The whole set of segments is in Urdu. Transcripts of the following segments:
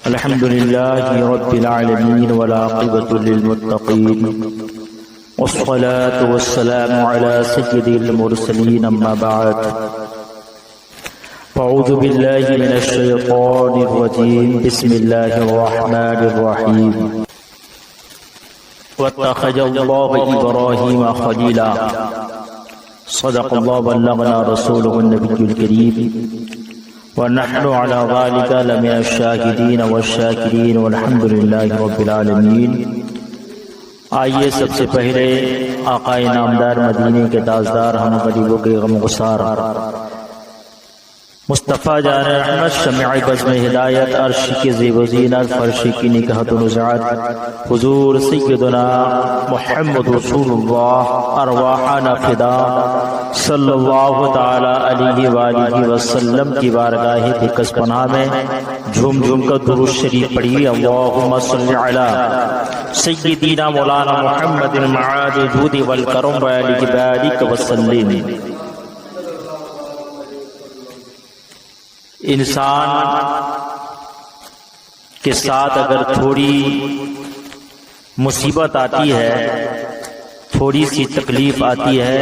الحمد لله رب العالمين والعاقبة للمتقين والصلاة والسلام على سيد المرسلين أما بعد فأعوذ بالله من الشيطان الرجيم بسم الله الرحمن الرحيم واتخذ الله إبراهيم خليلا صدق الله بلغنا رسوله النبي الكريم ونحن على ذلك لمن الشاهدين والشاكرين والحمد لله رب العالمين۔ آئیے سب سے پہلے آقا نامدار مدینے کے تاجدار ہم غریبوں کے غم گسار مصطفیٰ جان رحمت شمع بزم ہدایت عرش کی زیب و زینت فرش کی نکہت و نزعت حضور سیدنا محمد رسول اللہ ارواحنا فدا صلی اللہ تعالی علیہ وآلہ وسلم کی بارگاہ دکس پناہ میں جھوم جھوم کر درود شریف پڑھی۔ اللہم صلی علی سیدنا مولانا محمد المعاد جود والکرم وآلہ بارک وسلم۔ انسان کے ساتھ اگر تھوڑی مصیبت آتی ہے، تھوڑی سی تکلیف آتی ہے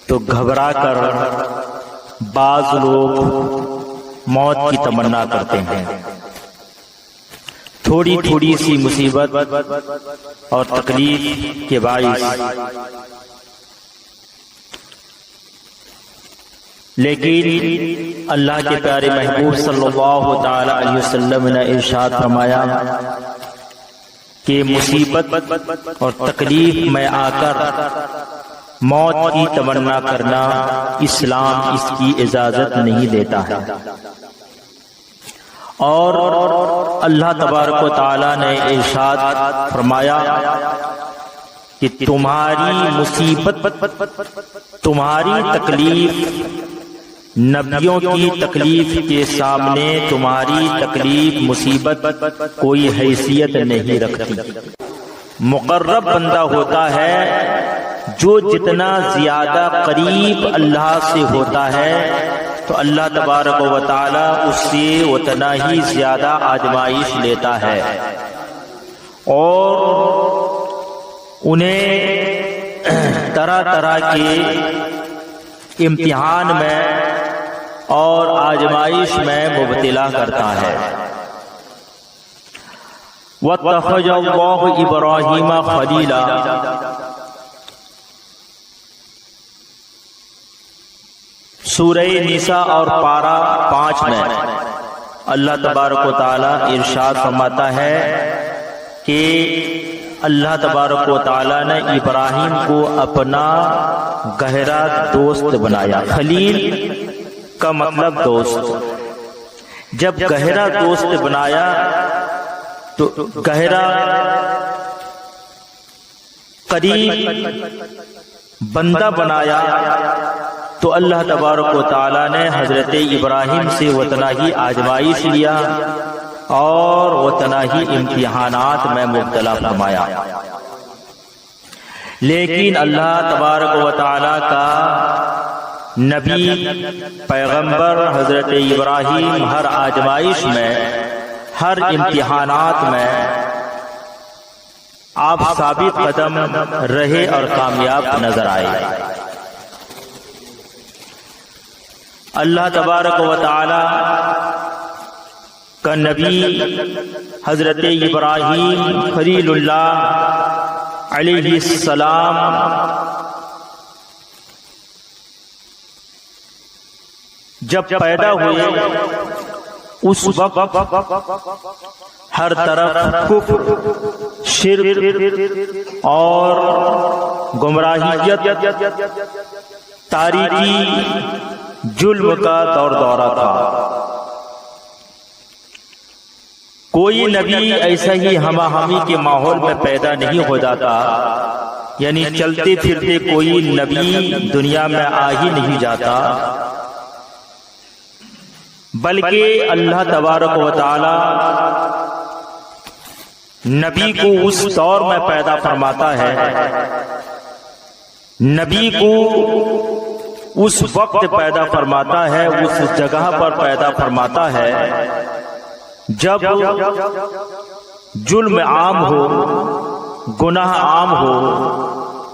تو گھبرا کر بعض لوگ موت کی تمنا کرتے ہیں۔ تھوڑی تھوڑی سی مصیبت اور تکلیف کے باعث، لیکن اللہ کے پیارے محبوب صلی اللہ تعالی علیہ وسلم نے ارشاد فرمایا کہ مصیبت اور تکلیف میں آ کر موت کی تمنا کرنا اسلام اس کی اجازت نہیں دیتا ہے۔ اور اللہ تبارک و تعالی نے ارشاد فرمایا کہ تمہاری مصیبت، تمہاری تکلیف نبیوں کی تکلیف کے سامنے تمہاری تکلیف مصیبت کوئی حیثیت نہیں رکھتی۔ مقرب بندہ ہوتا ہے جو جتنا زیادہ قریب اللہ سے ہوتا ہے تو اللہ تبارک و تعالی اس سے اتنا ہی زیادہ آزمائش لیتا ہے اور انہیں طرح طرح کے امتحان میں اور آزمائش میں مبتلا کرتا ہے۔ وَاتَّخَذَ اللَّهُ إِبْرَاهِيمَ خَلِيلًا، سورہ نساء اور پارہ 5 میں اللہ تبارک و تعالی ارشاد فرماتا ہے کہ اللہ تبارک و تعالی نے ابراہیم کو اپنا گہرا دوست بنایا۔ خلیل کا مطلب دوست۔ جب گہرا دوست بنایا تو گہرا قریب بندہ بنایا تو اللہ تبارک و تعالی نے حضرت ابراہیم سے اتنا ہی آزمائش لیا اور اتنا ہی امتحانات میں مبتلا فرمایا۔ لیکن اللہ تبارک و تعالی کا نبی پیغمبر حضرت ابراہیم ہر آزمائش میں، ہر امتحانات میں آپ ثابت قدم رہے اور کامیاب نظر آئے۔ اللہ تبارک و تعالی کا نبی حضرت ابراہیم خلیل اللہ علیہ السلام جب پیدا ہوئے اس وقت ہر طرف کفر، شرک اور گمراہیت، تاریکی، ظلم کا دور دورہ تھا۔ کوئی نبی ایسا ہی ہمہ ہمی کے ماحول میں پیدا نہیں ہو جاتا، یعنی چلتے پھرتے کوئی نبی دنیا میں آ ہی نہیں جاتا، بلکہ اللہ تبارک و تعالی نبی کو اس دور میں پیدا فرماتا ہے، نبی کو اس وقت پیدا فرماتا ہے، اس جگہ پر پیدا فرماتا ہے جب جرم عام ہو، گناہ عام ہو،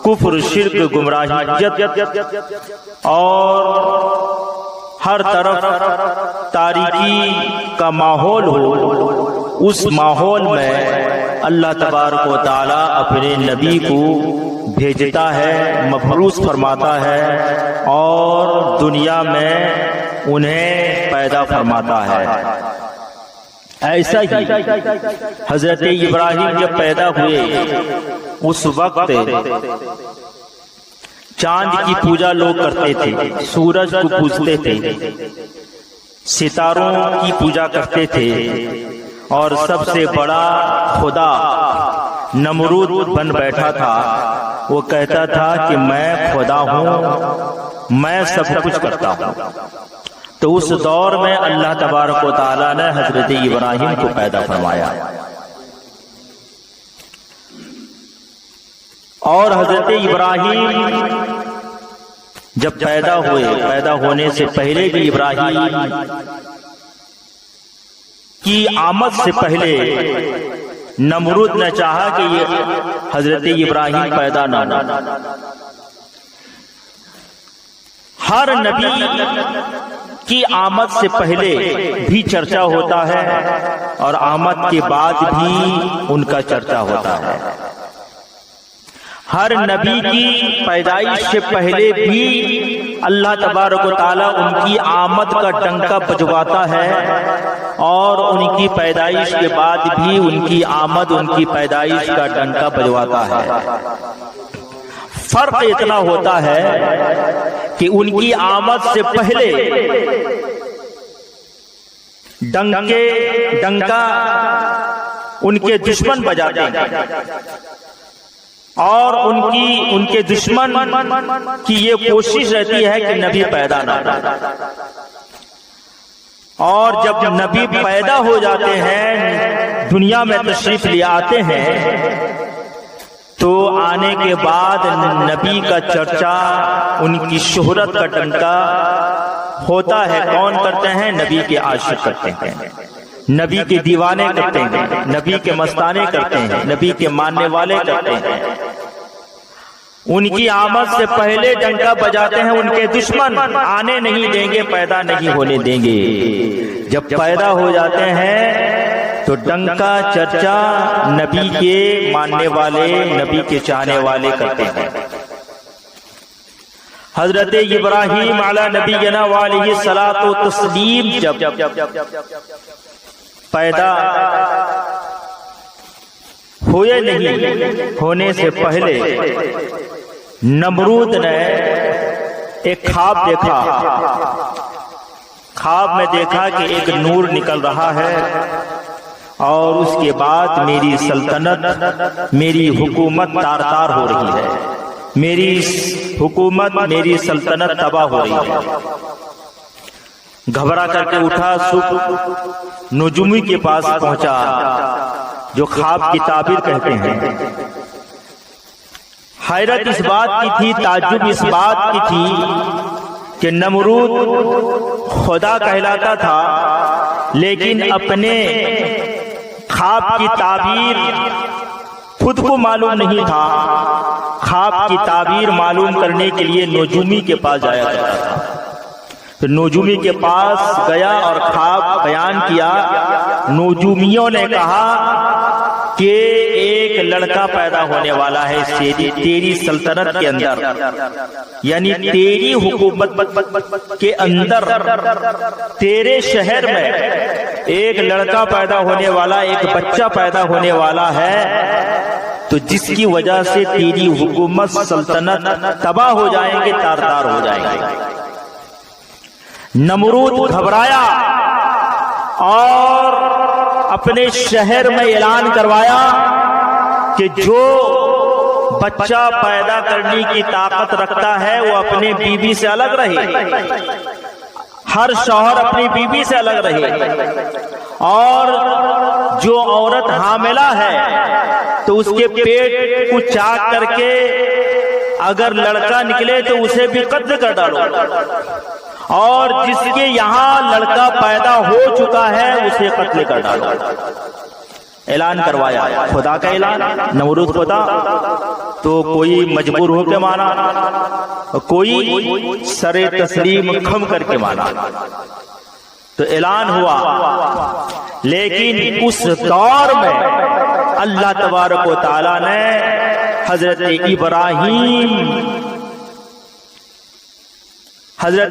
کفر، شرک، گمراہیت اور ہر طرف تاریکی کا ماحول ہو، اس ماحول میں اللہ تبارک و تعالی اپنے نبی کو بھیجتا ہے، مبعوث فرماتا ہے اور دنیا میں انہیں پیدا فرماتا ہے۔ ایسا ہی حضرت ابراہیم جب پیدا ہوئے اس وقت چاند کی پوجا لوگ کرتے تھے، سورج کو پوجتے تھے، ستاروں کی پوجا کرتے تھے، اور سب سے بڑا خدا نمرود بن بیٹھا تھا۔ وہ کہتا تھا کہ میں خدا ہوں، میں سب کچھ کرتا ہوں۔ تو اس دور میں اللہ تبارک و تعالیٰ نے حضرت ابراہیم کو پیدا فرمایا، اور حضرت ابراہیم جب پیدا ہوئے، پیدا ہونے سے پہلے بھی ابراہیم کی آمد سے پہلے نمرود نے چاہا کہ یہ حضرت ابراہیم پیدا نہ ہو۔ ہر نبی کی آمد سے پہلے بھی چرچا ہوتا ہے اور آمد کے بعد بھی ان کا چرچا ہوتا ہے۔ ہر نبی کی پیدائش سے پہلے بھی اللہ تبارک و تعالیٰ ان کی آمد کا ڈنکا بجواتا ہے، اور ان کی پیدائش کے بعد بھی ان کی آمد، ان کی پیدائش کا ڈنکا بجواتا ہے۔ فرق اتنا ہوتا ہے کہ ان کی آمد سے پہلے ڈنکا ان کے دشمن بجاتے ہیں، اور ان کے دشمن کی یہ کوشش رہتی ہے کہ نبی پیدا نہ ہو۔ اور جب نبی پیدا ہو جاتے ہیں، دنیا میں تشریف لے آتے ہیں، تو آنے کے بعد نبی کا چرچا، ان کی شہرت کا ڈنکا ہوتا ہے۔ کون کرتے ہیں؟ نبی کے عاشق کرتے ہیں، نبی کے دیوانے کرتے ہیں، نبی کے مستانے کرتے ہیں، نبی کے ماننے والے کرتے ہیں۔ ان کی آمد سے پہلے ڈنکا بجاتے ہیں ان کے دشمن، آنے نہیں دیں گے، پیدا نہیں ہونے دیں گے۔ جب پیدا ہو جاتے ہیں تو ڈنکا چرچا نبی کے ماننے والے، نبی کے چاہنے والے کرتے ہیں۔ حضرت ابراہیم علی نبینا وعلیہ الصلاۃ والتسلیم جب پیدا ہوئے نہیں، ہونے سے پہلے نمرود نے ایک خواب دیکھا۔ خواب میں دیکھا کہ ایک نور نکل رہا ہے، اور اس کے بعد میری سلطنت، میری حکومت تار تار ہو رہی ہے، میری حکومت، میری سلطنت تباہ ہو رہی ہے۔ گھبرا کر کے اٹھا، صبح نجومی کے پاس پہنچا، جو خواب کی تعبیر کہتے ہیں۔ حیرت اس بات کی تھی، تعجب اس بات کی تھی کہ نمرود خدا کہلاتا تھا، لیکن اپنے خواب کی تعبیر خود کو معلوم نہیں تھا۔ خواب کی تعبیر معلوم کرنے کے لیے نجومی کے پاس جایا کرتا تھا۔ تو نجومی کے پاس گیا اور خواب بیان کیا۔ نجومیوں نے کہا کہ ایک لڑکا پیدا ہونے والا ہے تیری سلطنت کے اندر، یعنی تیری حکومت کے اندر، تیرے شہر میں ایک لڑکا پیدا ہونے والا، ایک بچہ پیدا ہونے والا ہے، تو جس کی وجہ سے تیری حکومت، سلطنت تباہ ہو جائیں گے، تار تار ہو جائیں گے۔ نمرود گھبرایا اور اپنے شہر میں اعلان کروایا کہ جو بچہ پیدا کرنے کی طاقت رکھتا ہے وہ اپنے بیوی سے الگ رہے، ہر شوہر اپنی بیوی سے الگ رہے، اور جو عورت حاملہ ہے تو اس کے پیٹ کو چاک کر کے اگر لڑکا نکلے تو اسے بھی قتل کر ڈالو، اور جس کے یہاں لڑکا پیدا ہو چکا ہے اسے قتل کر ڈالو۔ اعلان کروایا، خدا کا اعلان، نمرود خدا تو کوئی مجبور ہو کے مانا، کوئی سر تسلیم کھم کر کے مانا، تو اعلان ہوا۔ لیکن اس دور میں اللہ تبارک و تعالی نے حضرت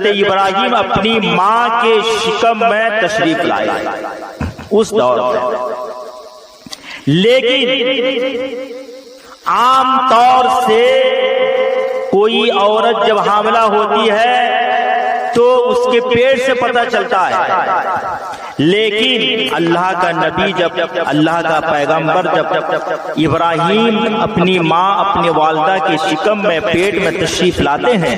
ابراہیم اپنی ماں کے شکم میں تشریف لائے اس دور میں۔ لیکن عام طور سے کوئی عورت جب حاملہ ہوتی ہے تو اس کے پیٹ سے پتہ چلتا ہے، لیکن اللہ کا نبی جب اللہ کا پیغمبر جب ابراہیم اپنی ماں اپنے والدہ کے شکم میں پیٹ میں تشریف لاتے ہیں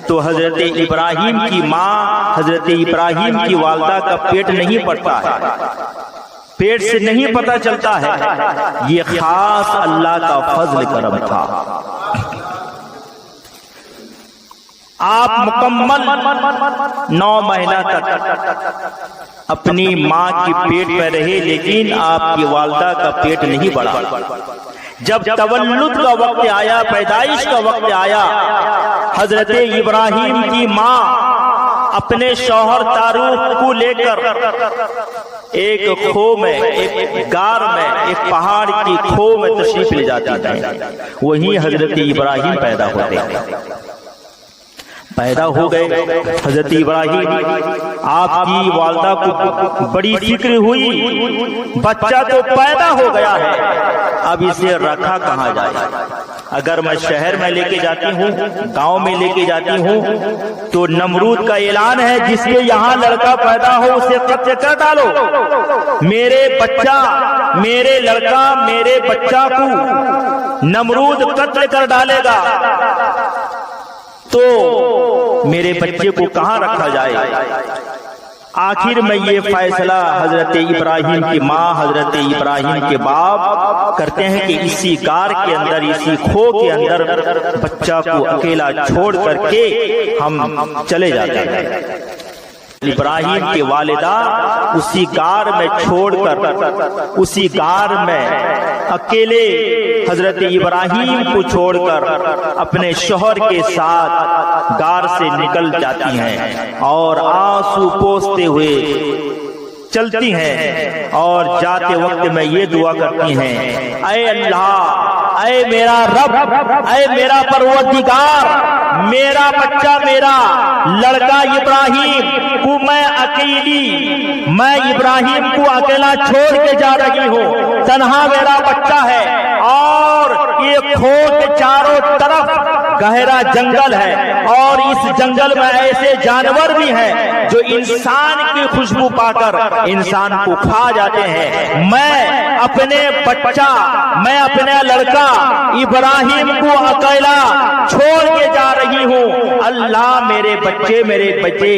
تو حضرت ابراہیم کی ماں حضرت ابراہیم کی والدہ کا پیٹ نہیں پڑتا ہے، پیٹ سے نہیں پتہ چلتا ہے۔ یہ خاص اللہ کا فضل کرم تھا۔ آپ مکمل 9 مہینہ تک اپنی ماں کی پیٹ پہ رہے، لیکن آپ کی والدہ کا پیٹ نہیں بڑھا۔ جب تولد کا وقت آیا، پیدائش کا وقت آیا، حضرت ابراہیم کی ماں اپنے شوہر تاروق کو لے کر ایک کھو میں، ایک غار میں، ایک پہاڑ کی کھو میں تشریف لے جاتی ہے۔ وہیں حضرت ابراہیم پیدا ہوتے ہیں۔ پیدا ہو گئے حضرت ابراہیم، آپ کی والدہ کو بڑی فکر ہوئی، بچہ تو پیدا ہو گیا ہے، اب اسے رکھا کہاں جائے؟ اگر میں شہر میں لے کے جاتی ہوں، گاؤں میں لے کے جاتی ہوں تو نمرود کا اعلان ہے جس کے یہاں لڑکا پیدا ہو اسے قتل کر ڈالو۔ میرے بچہ، میرے لڑکا، میرے بچہ کو نمرود قتل کر ڈالے گا تو میرے بچے کو کہاں رکھا جائے؟ آخر میں یہ فیصلہ حضرت ابراہیم کی ماں، حضرت ابراہیم کے باپ کرتے ہیں کہ اسی غار کے اندر، اسی کھو کے اندر بچہ کو اکیلا چھوڑ کر کے ہم چلے جاتے ہیں۔ ابراہیم کی والدہ اسی غار میں چھوڑ کر، اسی غار میں اکیلے حضرت ابراہیم کو چھوڑ کر اپنے شوہر کے ساتھ غار سے نکل جاتی ہیں اور آنسو پوچھتے ہوئے چلتی ہیں، اور جاتے وقت میں یہ دعا کرتی ہیں، اے اللہ، اے میرا رب، اے میرا پروردگار، میرا بچہ، میرا لڑکا ابراہیم کو میں ابراہیم کو اکیلا چھوڑ کے جا رہی ہوں، تنہا میرا بچہ ہے، اور یہ کھو کے چاروں طرف گہرا جنگل ہے، اور اس جنگل میں ایسے جانور بھی ہیں جو انسان کی خوشبو پا کر انسان کو کھا جاتے ہیں۔ میں اپنے بچہ، میں اپنا لڑکا ابراہیم کو اکیلا چھوڑ کے جا رہی ہوں، اللہ میرے بچے، میرے بچے،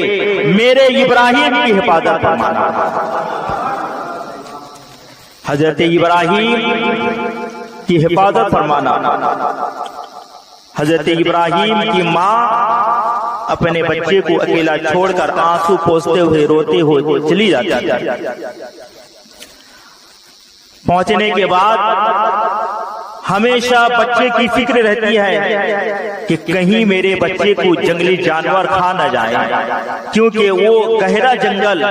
میرے ابراہیم کی حفاظت فرمانا۔ حضرت ابراہیم کی حفاظت فرمانا۔ حضرت ابراہیم کی ماں اپنے بچے کو اکیلا چھوڑ کر آنسو پوچھتے ہوئے، روتے ہوئے چلی جاتی ہے۔ پہنچنے کے بعد ہمیشہ بچے کی فکر رہتی ہے کہ کہیں میرے بچے کو جنگلی جانور کھا نہ جائے، کیونکہ وہ گہرا جنگل،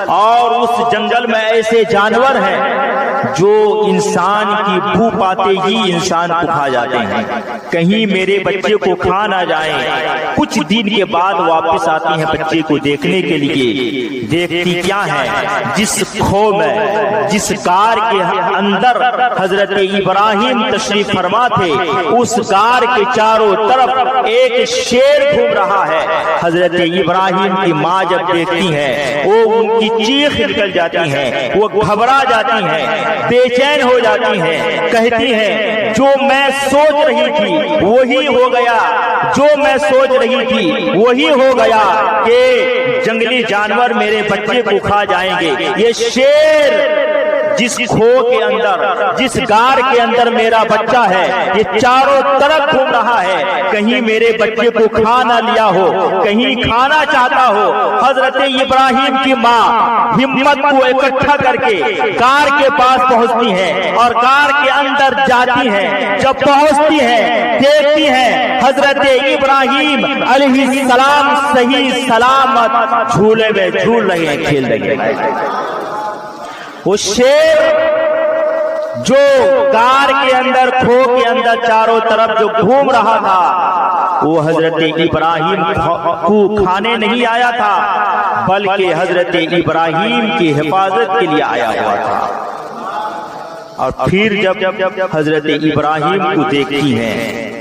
اور اس جنگل میں ایسے جانور ہیں جو انسان کی بو پاتے ہی انسان کو کھا جاتے ہیں، کہیں میرے بچے کو کھا نہ جائیں۔ کچھ دن کے بعد واپس آتی ہیں بچے کو دیکھنے کے لیے، دیکھتی کیا ہے، جس کھو میں، جس غار کے اندر حضرت ابراہیم تشریف فرما تھے، اس غار کے چاروں طرف ایک شیر گھوم رہا ہے۔ حضرت ابراہیم کی ماں جب دیکھتی ہے، وہ ان کی چیخ نکل جاتی ہے، وہ گھبرا جاتی ہیں، بے چین ہو جاتی ہیں، کہتی ہیں جو میں سوچ رہی تھی وہی ہو گیا، جو میں سوچ رہی تھی وہی ہو گیا کہ جنگلی جانور میرے بچے کو کھا جائیں گے۔ یہ شیر جس کھو کے اندر، جس غار کے اندر میرا بچہ ہے، یہ چاروں طرف گھوم رہا ہے، کہیں میرے بچے کو کھا نہ لیا ہو، کہیں کھانا چاہتا ہو۔ حضرت ابراہیم کی ماں ہمت کو اکٹھا کر کے غار کے پاس پہنچتی ہے اور غار کے اندر جاتی ہے۔ جب پہنچتی ہے دیکھتی ہے حضرت ابراہیم علیہ السلام صحیح سلامت جھولے میں جھول رہے ہیں، کھیل رہے ہیں۔ وہ شیر جو غار کے اندر، کھو کے اندر چاروں طرف جو گھوم رہا تھا، وہ حضرت ابراہیم کو کھانے نہیں آیا تھا، بلکہ حضرت ابراہیم کی حفاظت کے لیے آیا ہوا تھا۔ اور پھر جب حضرت ابراہیم کو دیکھتی ہیں،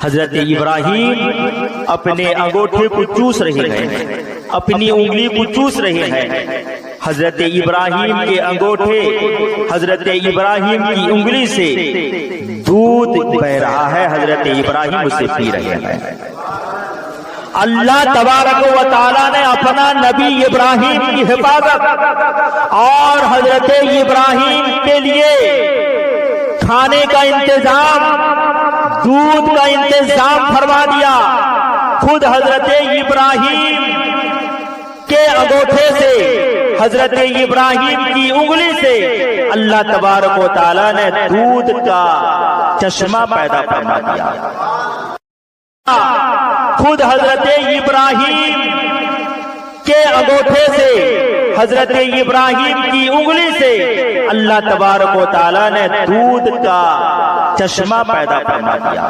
حضرت ابراہیم اپنے انگوٹھے کو چوس رہے ہیں، اپنی انگلی کو چوس رہے ہیں۔ حضرت ابراہیم کے انگوٹھے، حضرت ابراہیم کی انگلی سے دودھ بہ رہا ہے، حضرت ابراہیم اسے پی رہے ہیں۔ اللہ تبارک و تعالیٰ نے اپنا نبی ابراہیم کی حفاظت اور حضرت ابراہیم کے لیے کھانے کا انتظام، دودھ کا انتظام فرما دیا۔ خود حضرت ابراہیم کے انگوٹھے سے، حضرت ابراہیم کی انگلی سے اللہ تبارک و تعالیٰ نے دودھ کا چشمہ پیدا فرما دیا۔ خود حضرت ابراہیم کے انگوٹھے سے، حضرت ابراہیم کی انگلی سے اللہ تبارک و تعالیٰ نے دودھ کا چشمہ پیدا فرما دیا۔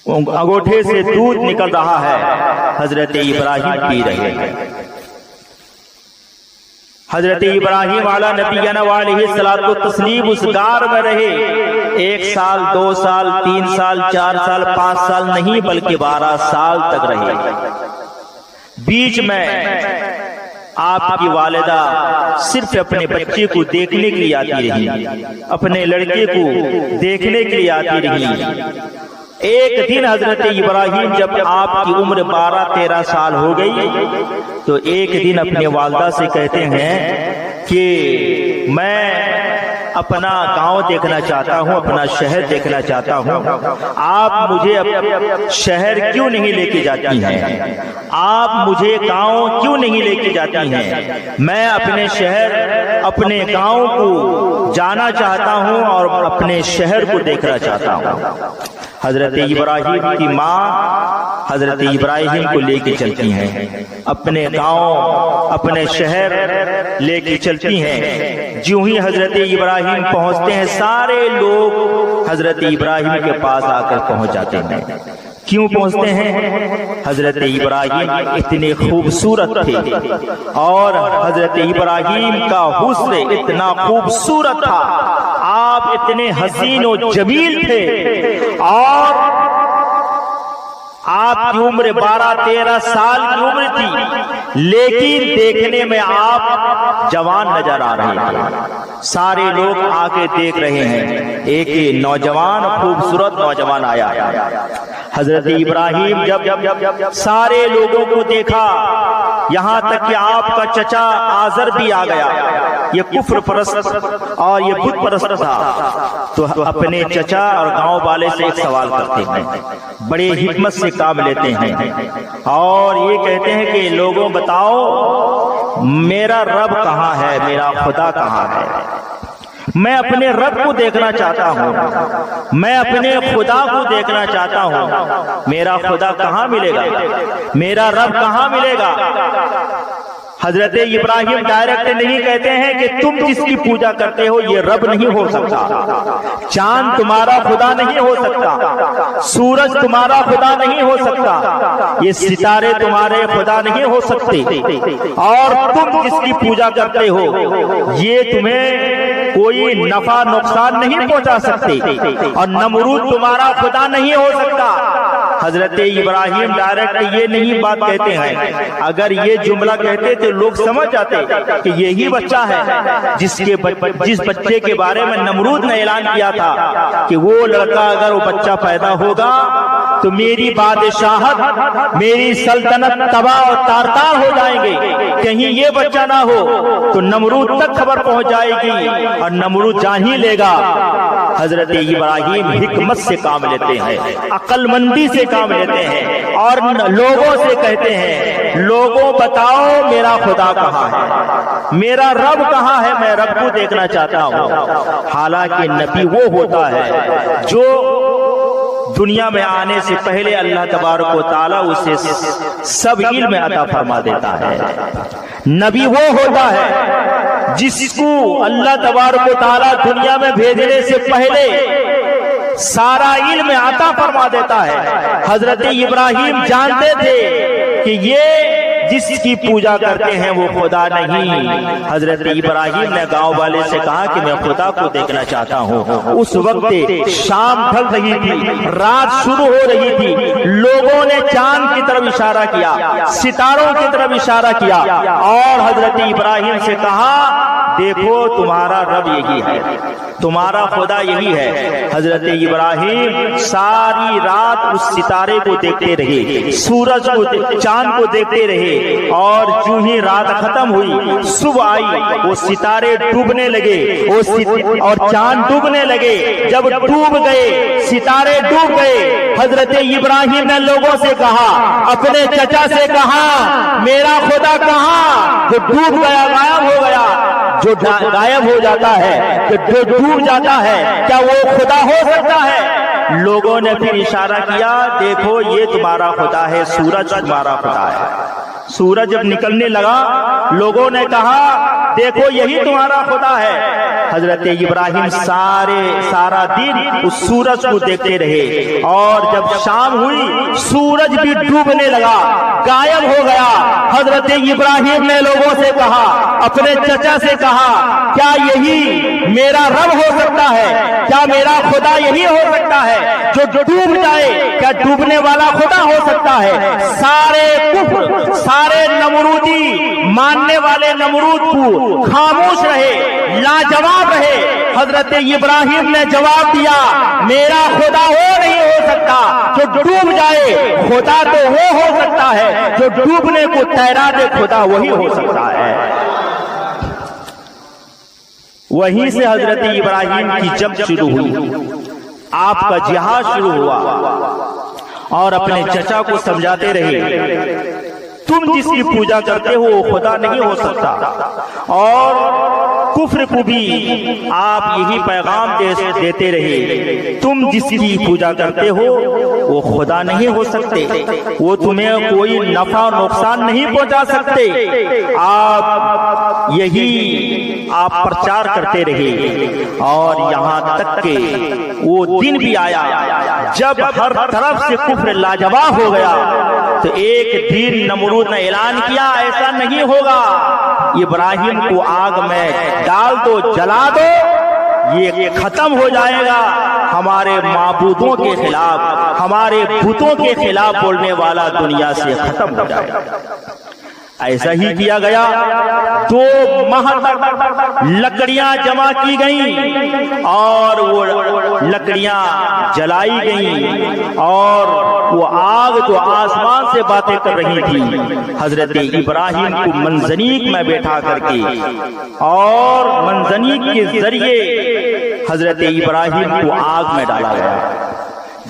انگوٹھے سے دودھ نکل رہا ہے، حضرت ابراہیم پی رہے ہیں۔ حضرت ابراہیم علیہ نبینا علیہ الصلوۃ والتسلیم اس غار میں رہے، 1 سال 2 سال 3 سال 4 سال 5 سال نہیں بلکہ 12 سال تک رہے۔ بیچ میں آپ کی والدہ صرف اپنے بچے کو دیکھنے کے لیے آتی رہی، اپنے لڑکے کو دیکھنے کے لیے آتی رہی۔ ایک دن حضرت ابراہیم جب آپ کی عمر 12-13 سال ہو گئی تو ایک دن اپنے والدہ سے کہتے ہیں کہ میں اپنا گاؤں دیکھنا چاہتا ہوں، اپنا شہر دیکھنا چاہتا ہوں، آپ مجھے شہر کیوں نہیں لے کے جاتی ہیں؟ آپ مجھے گاؤں کیوں نہیں لے کے جاتی ہیں؟ میں اپنے شہر، اپنے گاؤں کو جانا چاہتا ہوں اور اپنے شہر کو دیکھنا چاہتا ہوں۔ حضرت ابراہیم کی ماں حضرت ابراہیم کو لے کے چلتی ہیں، اپنے گاؤں، اپنے شہر لے کے چلتی ہیں۔ جو ہی حضرت ابراہیم پہنچتے ہیں، سارے لوگ حضرت ابراہیم کے پاس آ کر پہنچ جاتے ہیں۔ کیوں پہنچتے ہیں؟ حضرت ابراہیم اتنے خوبصورت تھے اور حضرت ابراہیم کا حسن اتنا خوبصورت تھا، آپ اتنے حسین و جمیل تھے اور آپ کی عمر 12-13 سال کی عمر تھی، لیکن دیکھنے میں آپ جوان نظر آ رہے ہیں۔ سارے لوگ آ کے دیکھ رہے ہیں، ایک نوجوان، خوبصورت نوجوان آیا۔ حضرت ابراہیم جب سارے لوگوں کو دیکھا، یہاں تک کہ آپ کا چچا آزر بھی آ گیا، یہ کفر پرست اور یہ بت پرست تھا، تو اپنے چچا اور گاؤں والے سے ایک سوال کرتے ہیں، بڑے حکمت سے کام لیتے ہیں اور یہ کہتے ہیں کہ لوگوں بتاؤ میرا رب کہاں ہے، میرا خدا کہاں ہے؟ میں اپنے رب کو دیکھنا چاہتا ہوں، میں اپنے خدا کو دیکھنا چاہتا ہوں، میرا خدا کہاں ملے گا، میرا رب کہاں ملے گا؟ حضرت ابراہیم ڈائریکٹ نہیں کہتے ہیں کہ تم جس کی پوجا کرتے ہو یہ رب نہیں ہو سکتا، چاند تمہارا خدا نہیں ہو سکتا، سورج تمہارا خدا نہیں ہو سکتا، یہ ستارے تمہارے خدا نہیں ہو سکتے، اور تم جس کی پوجا کرتے ہو یہ تمہیں کوئی نفع نقصان نہیں پہنچا سکتے، اور نمرود تمہارا خدا نہیں ہو سکتا۔ حضرت ابراہیم ڈائریکٹ یہ نہیں بات کہتے ہیں، اگر یہ جملہ کہتے تو لوگ سمجھ جاتے کہ یہی بچہ ہے جس بچے کے بارے میں نمرود نے اعلان کیا تھا کہ وہ لڑکا اگر وہ بچہ پیدا ہوگا تو میری بادشاہت میری سلطنت تباہ و تار ہو جائیں گے، کہیں یہ بچہ نہ ہو تو نمرود تک خبر پہنچ جائے گی اور نمرود جان ہی لے گا۔ حضرت ابراہیم حکمت سے کام لیتے ہیں، عقل مندی سے کام لیتے ہیں اور لوگوں سے کہتے ہیں لوگوں بتاؤ میرا خدا کہاں ہے، میرا رب کہاں ہے، میں رب کو دیکھنا چاہتا ہوں۔ حالانکہ نبی وہ ہوتا ہے جو دنیا میں آنے سے پہلے اللہ تبارک و تعالیٰ اسے سب علم عطا فرما دیتا ہے۔ نبی وہ ہوتا ہے جس کو اللہ تبارک و تعالیٰ دنیا میں بھیجنے سے پہلے سارا علم عطا فرما دیتا ہے۔ حضرت ابراہیم جانتے تھے کہ یہ جس کی پوجا کرتے ہیں وہ خدا نہیں۔ حضرت ابراہیم نے گاؤں والے سے کہا کہ میں خدا کو دیکھنا چاہتا ہوں۔ اس وقت شام ڈھل رہی تھی، رات شروع ہو رہی تھی، لوگوں نے چاند کی طرف اشارہ کیا، ستاروں کی طرف اشارہ کیا اور حضرت ابراہیم سے کہا دیکھو تمہارا رب یہی ہے، تمہارا خدا یہی ہے۔ حضرت ابراہیم ساری رات اس ستارے کو دیکھتے رہے، سورج کو چاند کو دیکھتے رہے اور جو ہی رات ختم ہوئی صبح آئی وہ ستارے ڈوبنے لگے اور چاند ڈوبنے لگے۔ جب ڈوب گئے ستارے ڈوب گئے، حضرت ابراہیم نے لوگوں سے کہا، اپنے چچا سے کہا میرا خدا کہاں؟ جو ڈوب گیا غائب ہو گیا، جو غائب ہو جاتا ہے جو ڈوب جاتا ہے کیا وہ خدا ہو سکتا ہے؟ لوگوں نے پھر اشارہ کیا دیکھو یہ تمہارا خدا ہے، سورج تمہارا خدا ہے۔ سورج جب نکلنے لگا لوگوں نے کہا دیکھو یہی تمہارا خدا ہے۔ حضرت ابراہیم سارا دن اس سورج کو دیکھتے رہے اور جب شام ہوئی سورج بھی ڈوبنے لگا، غائب ہو گیا۔ حضرت ابراہیم نے لوگوں سے کہا، اپنے چچا سے کہا کیا یہی میرا رب ہو سکتا ہے؟ کیا میرا خدا یہی ہو سکتا ہے جو ڈوب جائے؟ کیا ڈوبنے والا خدا ہو سکتا ہے؟ سارے کفر، سارے نمرودی ماننے والے نمرود کو خاموش رہے، لاجواب رہے۔ حضرت ابراہیم نے جواب دیا میرا خدا وہ نہیں ہو سکتا جو ڈوب جائے، خدا تو وہ ہو سکتا ہے جو ڈوبنے کو تیرا دے، خدا وہی ہو سکتا ہے۔ وہیں سے حضرت ابراہیم کی جنگ شروع ہوئی، آپ کا جہاد شروع ہوا اور اپنے چچا کو سمجھاتے رہے تم جس کی پوجا کرتے ہو وہ خدا نہیں ہو سکتا، اور کفر کو بھی آپ یہی پیغام دیتے رہے تم جس کی پوجا کرتے ہو وہ خدا نہیں ہو سکتے، وہ تمہیں کوئی نفع نقصان نہیں پہنچا سکتے۔ آپ یہی پرچار کرتے رہے اور یہاں تک کہ وہ دن بھی آیا جب ہر طرف سے کفر لاجواب ہو گیا تو ایک دن نمرود نے اعلان کیا ایسا نہیں ہوگا، ابراہیم کو آگ میں ڈال دو، جلا دو، یہ ختم ہو جائے گا، ہمارے معبودوں کے خلاف، ہمارے بتوں کے خلاف بولنے والا دنیا سے ختم ہو جائے گا۔ ایسا ہی کیا گیا، 2 ماہ تک لکڑیاں جمع کی گئیں اور وہ لکڑیاں جلائی گئیں اور وہ آگ تو آسمان سے باتیں کر رہی تھی۔ حضرت ابراہیم کو منجنیق میں بیٹھا کر کے اور منجنیق کے ذریعے حضرت ابراہیم کو آگ میں ڈالا گیا۔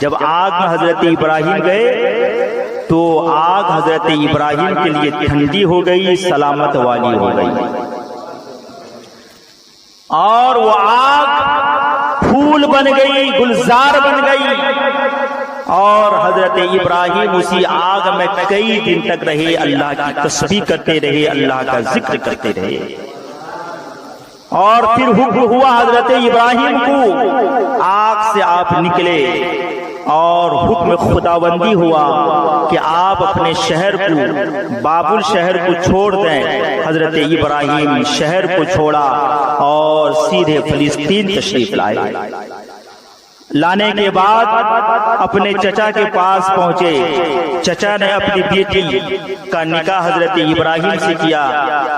جب آگ میں حضرت ابراہیم گئے تو آگ حضرت ابراہیم کے لیے ٹھنڈی ہو گئی، سلامت والی ہو گئی، اور وہ آگ پھول بن گئی، گلزار بن گئی، اور حضرت ابراہیم اسی آگ میں کئی دن تک رہے، اللہ کی تسبیح کرتے رہے، اللہ کا ذکر کرتے رہے۔ اور پھر حکم ہوا حضرت ابراہیم کو آگ سے آپ نکلے اور حکم خداوندی ہوا کہ آپ اپنے شہر کو، بابل شہر کو چھوڑ دیں۔ حضرت ابراہیم شہر کو چھوڑا اور سیدھے فلسطین تشریف لائے۔ لانے کے بعد اپنے چچا کے پاس پہنچے، چچا نے اپنی بیٹی کا نکاح حضرت ابراہیم سے کیا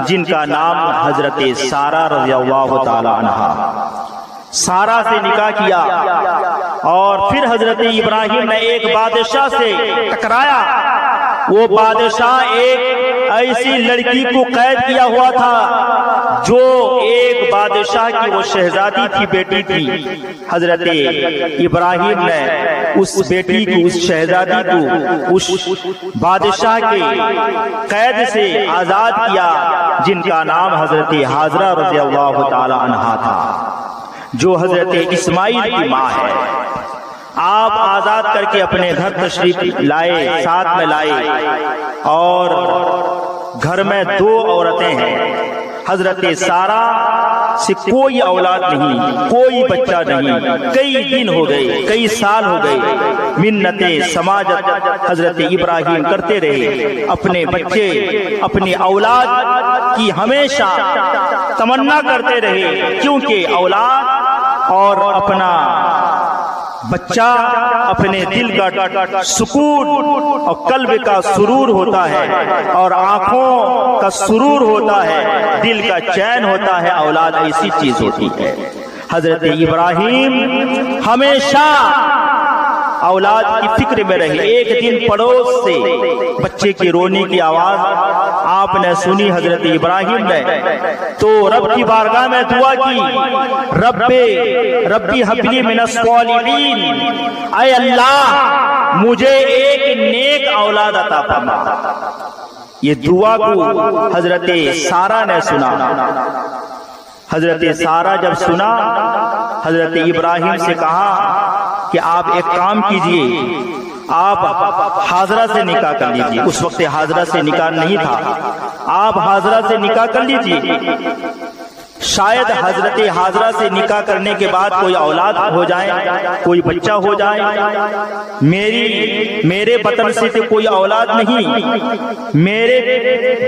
جن کا نام حضرت سارہ رضی اللہ تعالی عنہا۔ سارا سے نکاح کیا، اور پھر حضرت ابراہیم نے ایک بادشاہ سے ٹکرایا۔ وہ بادشاہ ایک ایسی لڑکی کو قید کیا ہوا تھا جو ایک بادشاہ کی وہ شہزادی تھی، بیٹی تھی۔ حضرت ابراہیم نے اس بیٹی کو، اس شہزادی کو اس بادشاہ کے قید سے آزاد کیا، جن کا نام حضرت حاجرہ رضی اللہ تعالی عنہا تھا، جو حضرت اسماعیل کی ماں ہے۔ آپ آزاد کر کے اپنے گھر تشریف لائے، ساتھ میں لائے، اور گھر میں 2 عورتیں ہیں۔ حضرت سارا سے کوئی اولاد نہیں، کوئی بچہ نہیں، کئی دن ہو گئے، کئی سال ہو گئے، منتیں سماجت حضرت ابراہیم کرتے رہے، اپنے بچے، اپنی اولاد کی ہمیشہ تمنا کرتے رہے، کیونکہ اولاد اور اپنا بچہ اپنے دل کا سکون اور قلب کا سرور ہوتا ہے، اور آنکھوں کا سرور ہوتا ہے، دل کا چین ہوتا ہے۔ اولاد ایسی چیز ہوتی ہے۔ حضرت ابراہیم ہمیشہ اولاد کی فکر میں رہے۔ ایک دن پڑوس سے بچے کی رونے کی آواز آپ نے سنی حضرت ابراہیم نے، تو رب کی بارگاہ میں دعا کی، ربی حبلی من الصالحین، اے اللہ مجھے ایک نیک اولاد عطا فرما۔ یہ دعا کو حضرت سارا نے سنا۔ حضرت سارا جب سنا، حضرت ابراہیم سے کہا کہ آپ ایک کام کیجئے، آپ حاجرہ سے نکاح کر لیجئے۔ اس وقت حاجرہ سے نکاح نہیں تھا، آپ حاجرہ سے نکاح کر لیجئے، شاید حضرت حاجرہ سے نکاح کرنے کے بعد کوئی اولاد ہو جائے، کوئی بچہ ہو جائے۔ میرے بطن سے تو کوئی اولاد نہیں، میرے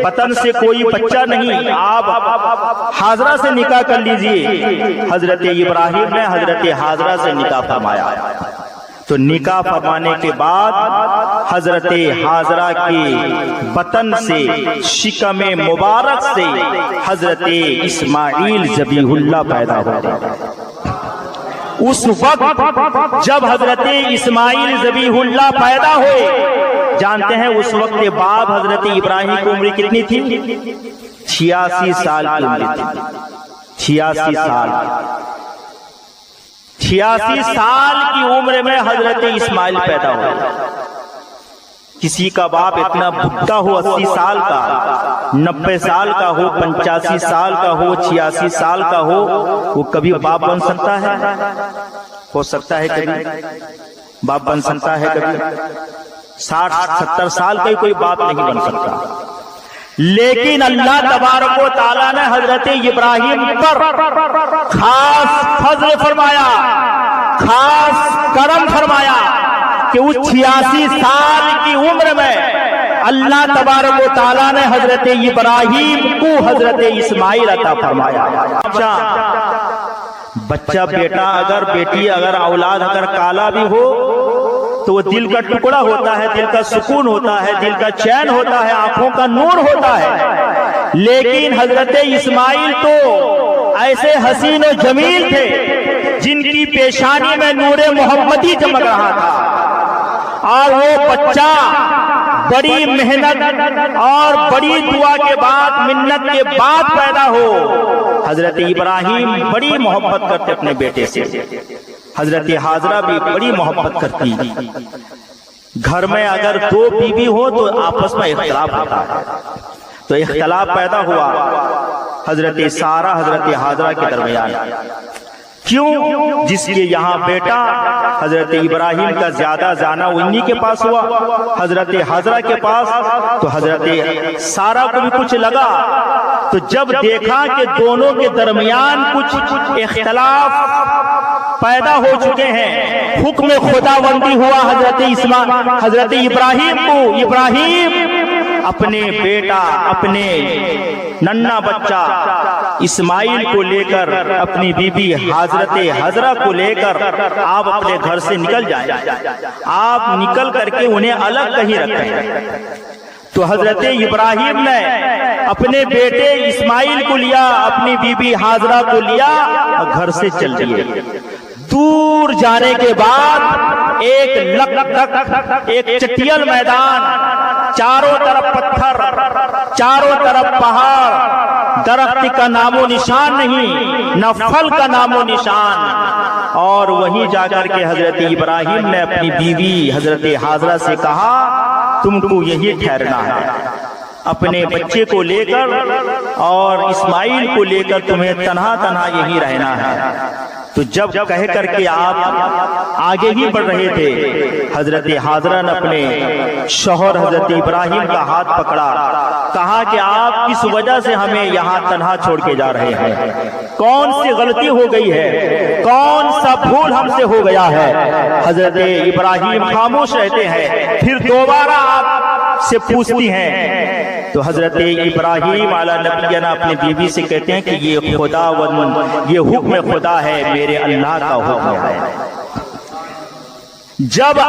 بطن سے کوئی بچہ نہیں، آپ حاجرہ سے نکاح کر لیجئے۔ حضرت ابراہیم نے حضرت حاجرہ سے نکاح فرمایا، تو نکاح فرمانے کے بعد حضرت حاجرہ کے بطن سے، شکم مبارک سے حضرت اسماعیل ذبیح اللہ پیدا ہوتے۔ اس وقت جب حضرت اسماعیل ذبیح اللہ پیدا ہوئے، جانتے ہیں اس وقت باپ حضرت ابراہیم کی عمر کتنی تھی؟ 86 سال کی عمر تھی۔ 86 سال 86 سال کی عمر میں حضرت اسماعیل پیدا ہوئے۔ کسی کا باپ اتنا بڈھا ہو، 80 سال کا، 90 سال کا ہو، 85 سال کا ہو، 86 سال کا ہو، وہ کبھی باپ بن سکتا ہے؟ ہو سکتا ہے کبھی باپ بن سکتا ہے؟ کبھی 60-70 سال کا کوئی باپ نہیں بن سکتا۔ لیکن اللہ تبارک و تعالیٰ نے حضرت ابراہیم پر خاص فضل فرمایا، خاص کرم فرمایا کہ اس 86 سال کی عمر میں اللہ تبارک و تعالیٰ نے حضرت ابراہیم کو حضرت اسماعیل عطا فرمایا۔ بچہ بیٹا اگر، بیٹی اگر، اولاد اگر کالا بھی ہو تو وہ دل کا ٹکڑا ہوتا ہے، دل کا سکون ہوتا ہے، دل کا چین ہوتا ہے، آنکھوں کا نور ہوتا ہے۔ لیکن حضرت اسماعیل تو ایسے حسین و جمیل تھے جن کی پیشانی میں نور محمدی چمک رہا تھا، اور وہ بچہ بڑی محنت اور بڑی دعا کے بعد، منت کے بعد پیدا ہو۔ حضرت ابراہیم بڑی محبت کرتے اپنے بیٹے سے، حضرت حاجرہ بھی بڑی محبت کرتی۔ گھر میں اگر 2 بیوی ہو تو آپس میں اختلاف ہوتا ہے، تو اختلاف پیدا ہوا حضرت سارا حضرت حاجرہ کے درمیان۔ کیوں؟ جس کے یہاں بیٹا حضرت ابراہیم کا زیادہ جانا انہی کے پاس ہوا، حضرت حاجرہ کے پاس، تو حضرت سارا کو بھی کچھ لگا۔ تو جب دیکھا کہ دونوں کے درمیان کچھ اختلاف پیدا ہو چکے ہیں، حکم خداوندی ہوا حضرت ابراہیم کو، ابراہیم اپنے بیٹا، اپنے ننھا بچہ اسماعیل کو لے کر، اپنی بیوی حضرت حاجرہ کو لے کر آپ اپنے گھر سے نکل جائیں، آپ نکل کر کے انہیں الگ کہیں رکھیں۔ تو حضرت ابراہیم نے اپنے بیٹے اسماعیل کو لیا، اپنی بیوی حاجرہ کو لیا اور گھر سے چل دیے۔ دور جانے کے بعد ایک چٹیل میدان، چاروں طرف پتھر، چاروں طرف پہاڑ، درخت کا نام و نشان نہیں، نہ پھل کا نام و نشان۔ اور وہیں جا کر کے حضرت ابراہیم نے اپنی بیوی حضرت حاجرہ سے کہا تم کو یہی ٹھہرنا ہے، اپنے بچے کو لے کر اور اسماعیل کو لے کر تمہیں تنہا تنہا یہی رہنا ہے۔ تو جب کہہ کر کے آپ آگے ہی بڑھ رہے تھے، حضرت حاجرہ نے اپنے شوہر حضرت ابراہیم کا ہاتھ پکڑا، کہا کہ آپ کس وجہ سے ہمیں یہاں تنہا چھوڑ کے جا رہے ہیں؟ کون سی غلطی ہو گئی ہے؟ کون سا بھول ہم سے ہو گیا ہے؟ حضرت ابراہیم خاموش رہتے ہیں، پھر دوبارہ آپ سے پوچھتی ہیں تو حضرت ابراہیم علیہ نبینا اپنی بیوی سے کہتے ہیں کہ یہ حکم خدا ہے، میرے اللہ کا حکم ہے۔ جب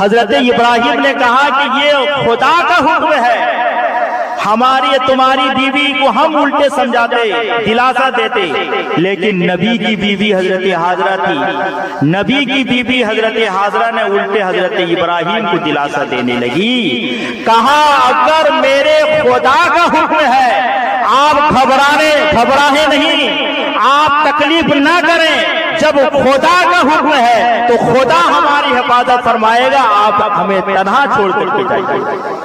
حضرت ابراہیم نے کہا کہ یہ خدا کا حکم ہے، ہماری تمہاری بیوی کو ہم الٹے سمجھاتے، دلاسا دیتے، لیکن نبی کی بیوی حضرت حاجرہ تھی، نبی کی بیوی حضرت حاجرہ نے الٹے حضرت ابراہیم کو دلاسا دینے لگی۔ کہا اگر میرے خدا کا حکم ہے آپ گھبراہیں نہیں، آپ تکلیف نہ کریں، جب خدا کا حکم ہے تو خدا ہماری حفاظت فرمائے گا، آپ ہمیں تنہا چھوڑ کر کے جائیے۔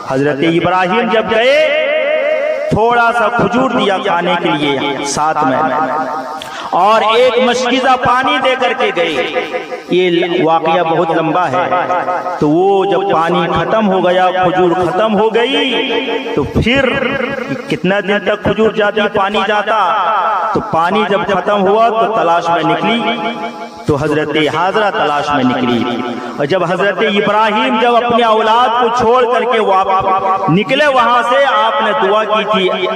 حضرت ابراہیم جب گئے، تھوڑا سا کھجور دیا کھانے کے لیے ساتھ میں، اور ایک مشکیزہ پانی دے کر کے گئے۔ یہ واقعہ بہت لمبا ہے، تو وہ جب پانی ختم ہو گیا، کھجور ختم ہو گئی، تو پھر کتنا دن تک کھجور جاتی، پانی جاتا، تو پانی جب ختم ہوا تو تلاش میں نکلی، تو حضرت حاجرہ تلاش میں نکلی، اور جب حضرت ابراہیم جب اپنے اولاد کو چھوڑ کر کے واپس نکلے وہاں سے، آپ نے دعا کی تھی،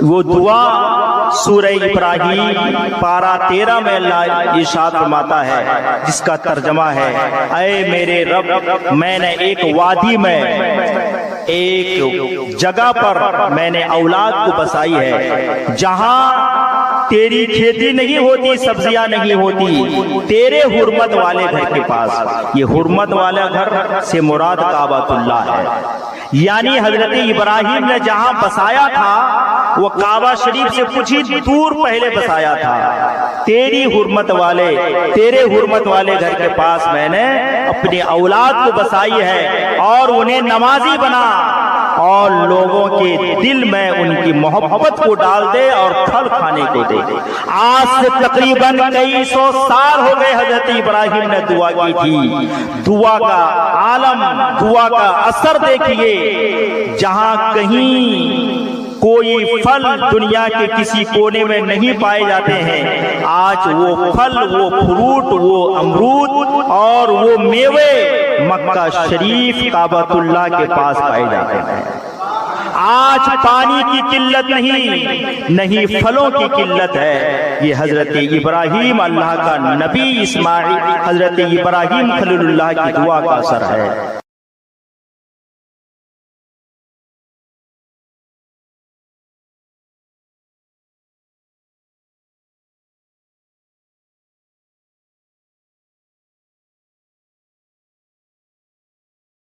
وہ دعا سورہ ابراہیم پارہ 13 میں اللہ ارشاد فرماتا ہے، جس کا ترجمہ ہے اے میرے رب، میں نے ایک وادی میں، ایک جگہ پر میں نے اولاد کو بسائی ہے، جہاں تیری کھیتی نہیں ہوتی، سبزیاں نہیں ہوتی، تیرے حرمت والے گھر کے پاس۔ یہ حرمت والا گھر سے مراد کعبۃ اللہ ہے، یعنی حضرت ابراہیم نے جہاں بسایا تھا وہ کعبہ شریف سے کچھ ہی دور پہلے بسایا تھا۔ تیرے حرمت والے گھر کے پاس میں نے اپنی اولاد کو بسائی ہے، اور انہیں نمازی بنا، اور لوگوں کے دل میں ان کی محبت کو ڈال دے اور پھل کھانے کو دے۔ آج سے تقریباً کئی سو سال ہو گئے حضرت ابراہیم نے دعا کی تھی۔ دعا کا عالم، دعا کا اثر دیکھیے، جہاں کہیں کوئی پھل دنیا کے کسی کونے میں نہیں پائے جاتے ہیں، آج وہ پھل، وہ فروٹ، وہ امرود اور وہ میوے مکہ شریف کعبۃ اللہ کے پاس پائے جاتے ہیں۔ آج پانی کی قلت نہیں پھلوں کی قلت ہے۔ یہ حضرت ابراہیم اللہ کا نبی اسماعیل، حضرت ابراہیم خلیل اللہ کی دعا کا اثر ہے۔